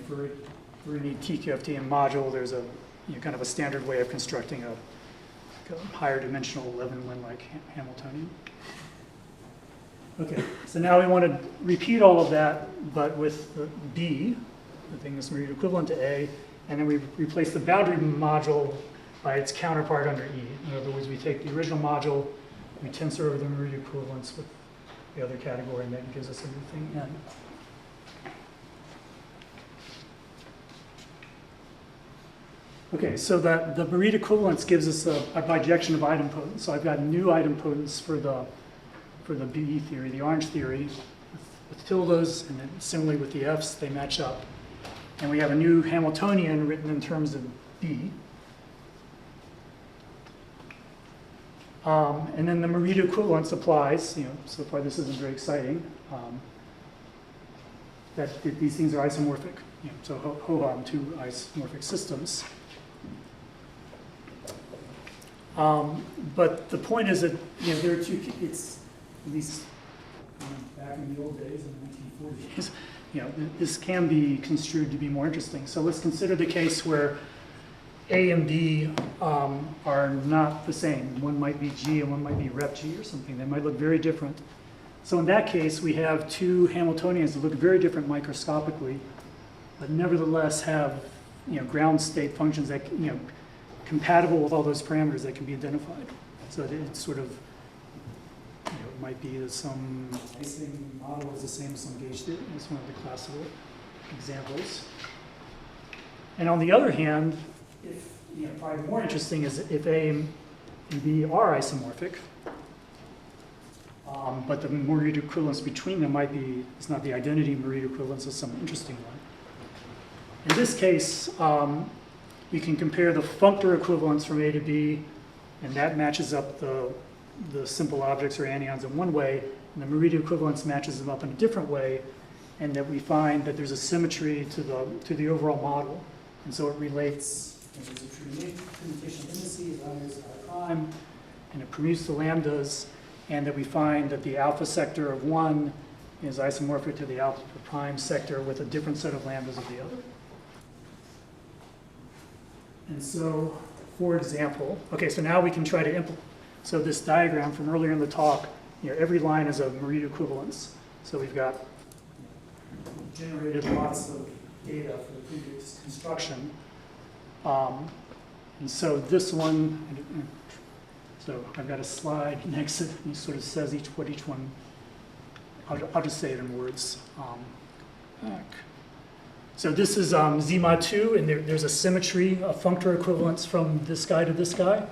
for any TQFT module, there's a kind of a standard way of constructing a higher dimensional 11 Lin-like Hamiltonian. Okay, so now we want to repeat all of that, but with the B, the thing that's Merida equivalent to A, and then we replace the boundary module by its counterpart under E. In other words, we take the original module, we tensor over the Merida equivalence with the other category, and that gives us a new thing N. Okay, so that the Merida equivalence gives us a bijection of idempotents. So I've got new idempotents for the BE theory, the orange theory, with tildes, and then similarly with the Fs, they match up. And we have a new Hamiltonian written in terms of B. And then the Merida equivalence applies, so far this isn't very exciting, that these things are isomorphic. So ho-hum, two isomorphic systems. But the point is that there are two. It's at least back in the old days, in the 1940s. This can be construed to be more interesting. So let's consider the case where A and B are not the same. One might be G and one might be rep G or something. They might look very different. So in that case, we have two Hamiltonians that look very different microscopically, but nevertheless have ground state functions that compatible with all those parameters that can be identified. So it's sort of, it might be that some Ising model is the same as some gauge theory. That's one of the classical examples. And on the other hand, if probably more interesting is if A and B are isomorphic, but the Merida equivalence between them might be, it's not the identity Merida equivalence, it's some interesting one. In this case, we can compare the functor equivalence from A to B, and that matches up the simple objects or anyons in one way, and the Merida equivalence matches them up in a different way, and that we find that there's a symmetry to the overall model. And so it relates, there's a permutation indices, there's I prime, and it permutes the lambdas, and that we find that the alpha sector of one is isomorphic to the alpha prime sector with a different set of lambdas of the other. And so, for example, okay, so now we can try to So this diagram from earlier in the talk, every line is a Morita equivalence. So we've got generated lots of data for the previous construction. And so this one, so I've got a slide next to it, and it sort of says what each one, I'll just say it in words. So this is Z-mod 2, and there's a symmetry, a functor equivalence from this guy to this guy.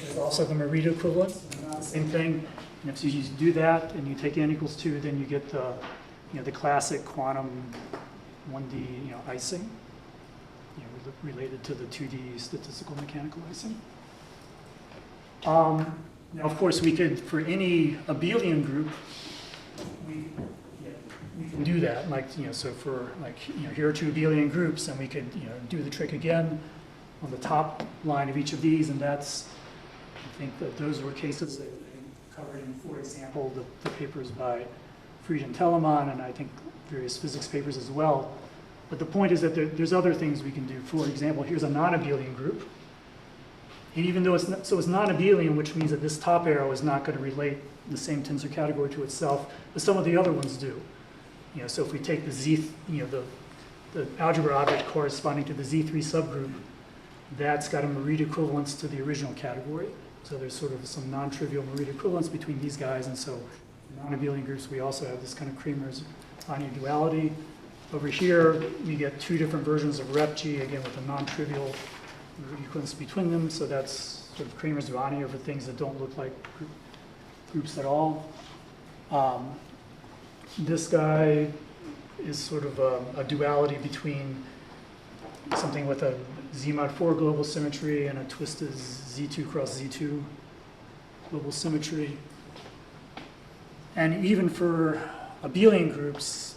There's also the Morita equivalence, not the same thing. And if you do that and you take n equals 2, then you get the classic quantum 1D icing, related to the 2D statistical mechanical icing. Now, of course, we could, for any abelian group, we can do that. Like, so for here are two abelian groups, and we could, do the trick again on the top line of each of these, and that's, I think that those were cases that covered in, for example, the papers by Fried and Telemann, and I think various physics papers as well. But the point is that there's other things we can do. For example, here's a non-abelian group. And even though it's non-abelian, which means that this top arrow is not going to relate the same tensor category to itself, but some of the other ones do. So if we take the Z, the algebra object corresponding to the Z3 subgroup, that's got a Morita equivalence to the original category. So there's sort of some non-trivial Morita equivalence between these guys. And so in non-abelian groups, we also have this kind of Kramers-Wannier duality. Over here, we get two different versions of rep G, again with a non-trivial equivalence between them. So that's sort of Kramers-Wannier for things that don't look like groups at all. This guy is sort of a duality between something with a Z-mod 4 global symmetry and a twisted Z2 cross Z2 global symmetry. And even for abelian groups,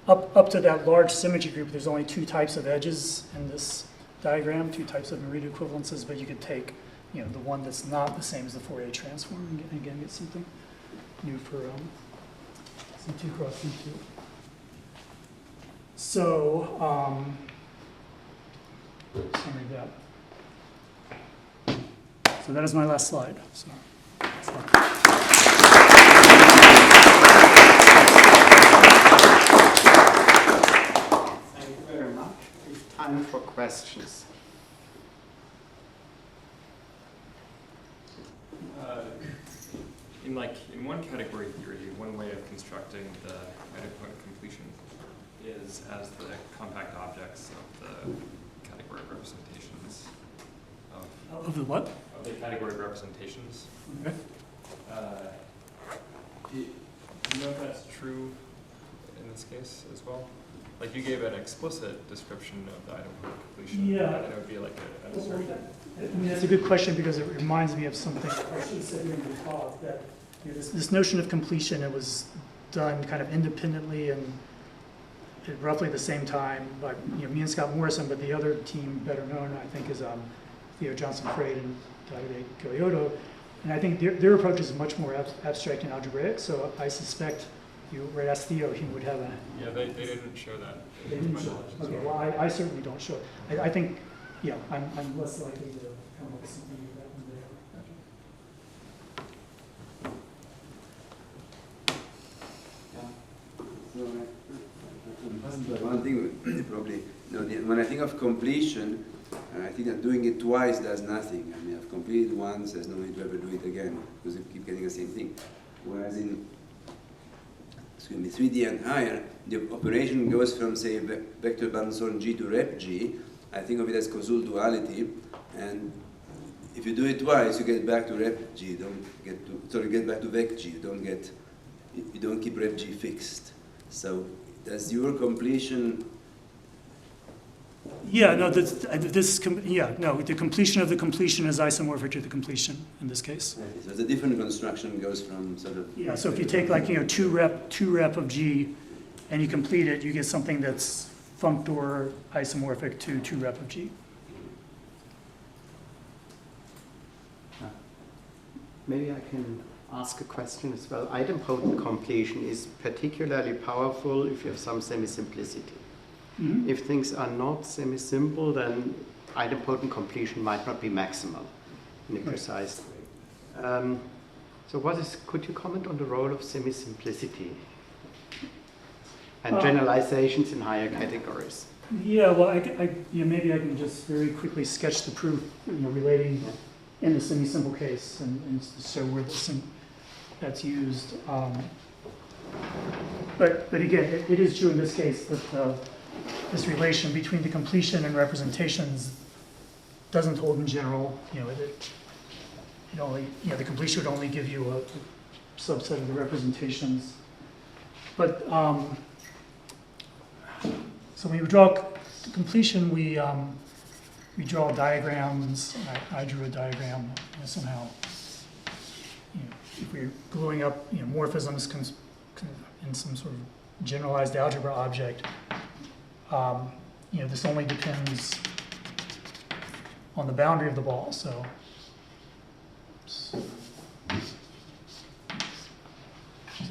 up to that large symmetry group, there's only two types of edges in this diagram, two types of Morita equivalences, but you could take the one that's not the same as the Fourier transform and again get something new for Z2 cross Z2. So, summary that. So that is my last slide. So. Thank you very much. We have time for questions. In one category theory, one way of constructing the idempotent completion is as the compact objects of the category representations Of the what? of the category representations. Okay. Do you know if that's true in this case as well? Like you gave an explicit description of the idempotent completion. Yeah. And it would be like an assertion. I mean, that's a good question because it reminds me of something I should have said during the talk, that this notion of completion, it was done kind of independently and at roughly the same time by me and Scott Morrison, but the other team better known, I think, is Theo Johnson-Frade and Davide Galeotto. And I think their approach is much more abstract and algebraic, so I suspect you were asked Theo, he would have a... Yeah, they didn't show that. They didn't show it. Okay, well, I certainly don't show it. I think, yeah, I'm less likely to come up with something like that one there. One thing probably, when I think of completion, I think that doing it twice does nothing. I mean, I've completed once, there's no need to ever do it again because you keep getting the same thing. Whereas in 3D and higher, the operation goes from, say, vector bundles on G to rep G. I think of it as causal duality, and if you do it twice, you get back to rep G. Get back to vec G. You don't keep rep G fixed. So does your completion? Yeah, no, the completion of the completion is isomorphic to the completion in this case. So it's a different construction, goes from sort of... Yeah, so if you take like, 2 rep of G and you complete it, you get something that's functor isomorphic to 2 rep of G. Maybe I can ask a question as well. Idempotent completion is particularly powerful if you have some semi-simplicity. Mm-hmm. If things are not semi-simple, then idempotent completion might not be maximal. in a precise way. So could you comment on the role of semi-simplicity and generalizations in higher categories? Yeah, well, maybe I can just very quickly sketch the proof, relating in the semi-simple case and show where that's used. But again, it is true in this case that this relation between the completion and representations doesn't hold in general. It only, the completion would only give you a subset of the representations. But so when we draw the completion, we draw diagrams. I drew a diagram somehow. If we're gluing up morphisms in some sort of generalized algebra object, this only depends on the boundary of the ball. So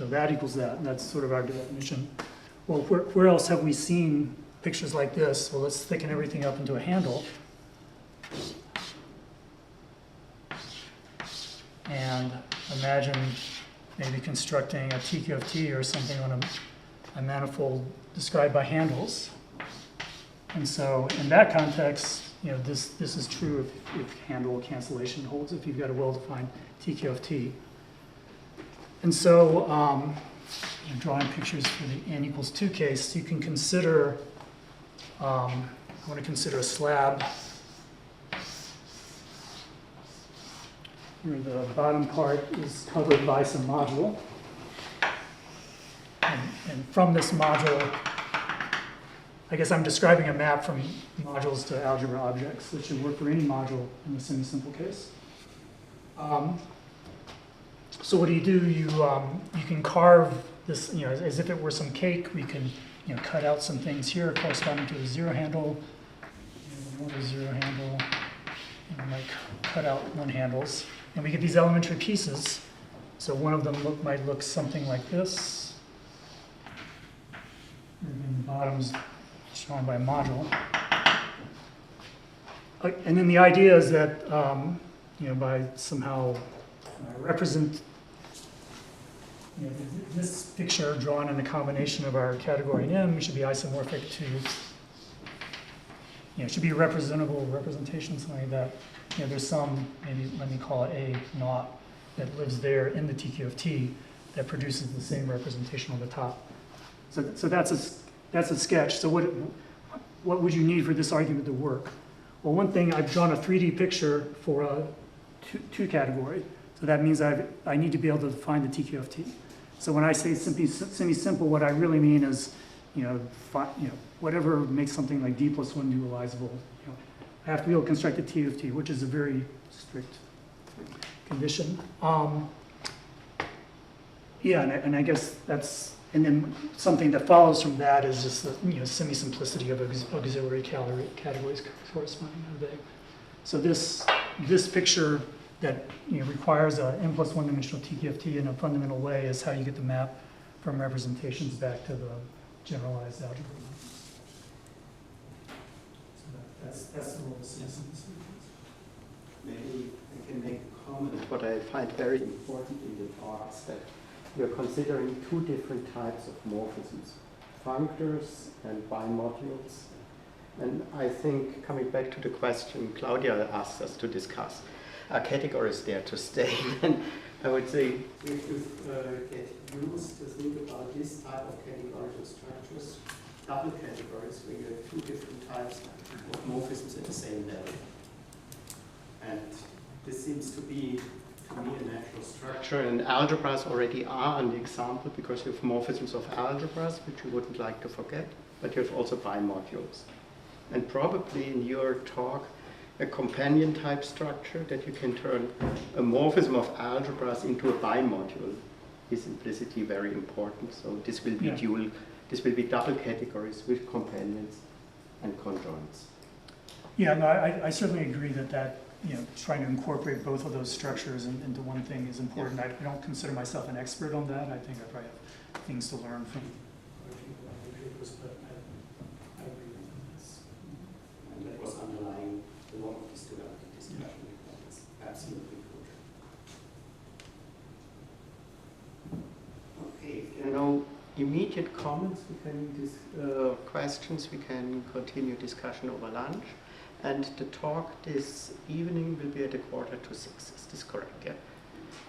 that equals that, and that's sort of our definition. Well, where else have we seen pictures like this? Well, let's thicken everything up into a handle. And imagine maybe constructing a TQFT or something on a manifold described by handles. And so in that context, this is true if handle cancellation holds, if you've got a well-defined TQFT. And so drawing pictures for the n equals 2 case, you can consider, I want to consider a slab where the bottom part is covered by some module. And from this module, I guess I'm describing a map from modules to algebra objects that should work for any module in the semi-simple case. So what do? You can carve this, as if it were some cake. We can, cut out some things here corresponding to a zero handle, another zero handle, and like cut out one handles, and we get these elementary pieces. So one of them might look something like this, and the bottom's shown by a module. And then the idea is that by somehow represent this picture drawn in a combination of our category and M should be isomorphic to, should be a representable representation, something like that. There's some, maybe let me call it A naught, that lives there in the TQFT that produces the same representation on the top. So that's a sketch. So what would you need for this argument to work? Well, one thing, I've drawn a 3D picture for a two category. So that means I need to be able to define the TQFT. So when I say semi-simple, what I really mean is, whatever makes something like D plus 1 dualizable. I have to be able to construct a TQFT, which is a very strict condition. And I guess that's, and then something that follows from that is just the semi-simplicity of auxiliary categories corresponding to the. So this picture that requires an n plus 1 dimensional TQFT in a fundamental way is how you get the map from representations back to the generalized algebra. So that's the role of semi-simplicity. Maybe I can make a comment. What I find very important in the talks that we're considering two different types of morphisms, functors and bimodules. And I think, coming back to the question Claudia asked us to discuss, are categories there to stay? And I would say, if you get used to think about this type of categorical structures, double categories, where you have two different types of morphisms at the same level. And this seems to be, to me, a natural structure. And algebras already are an example, because you have morphisms of algebras, which you wouldn't like to forget, but you have also bimodules. And probably in your talk, a companion type structure that you can turn a morphism of algebras into a bimodule is implicitly very important. So this will be dual, this will be double categories with companions and conjoints. Yeah, no, I certainly agree that trying to incorporate both of those structures into one thing is important. I don't consider myself an expert on that. I think I probably have things to learn from other people on the papers, but I agree with this. And that was underlying a lot of this duality discussion. That's absolutely immediate comments, we can questions, we can continue discussion over lunch. And the talk this evening will be at 5:45. Is this correct? Yeah.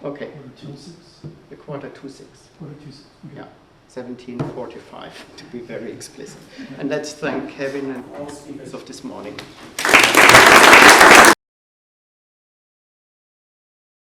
Okay. 4:26. A 5:45. 4:26. Okay. Yeah. 17:45 to be very explicit. And let's thank Kevin and all speakers of this morning.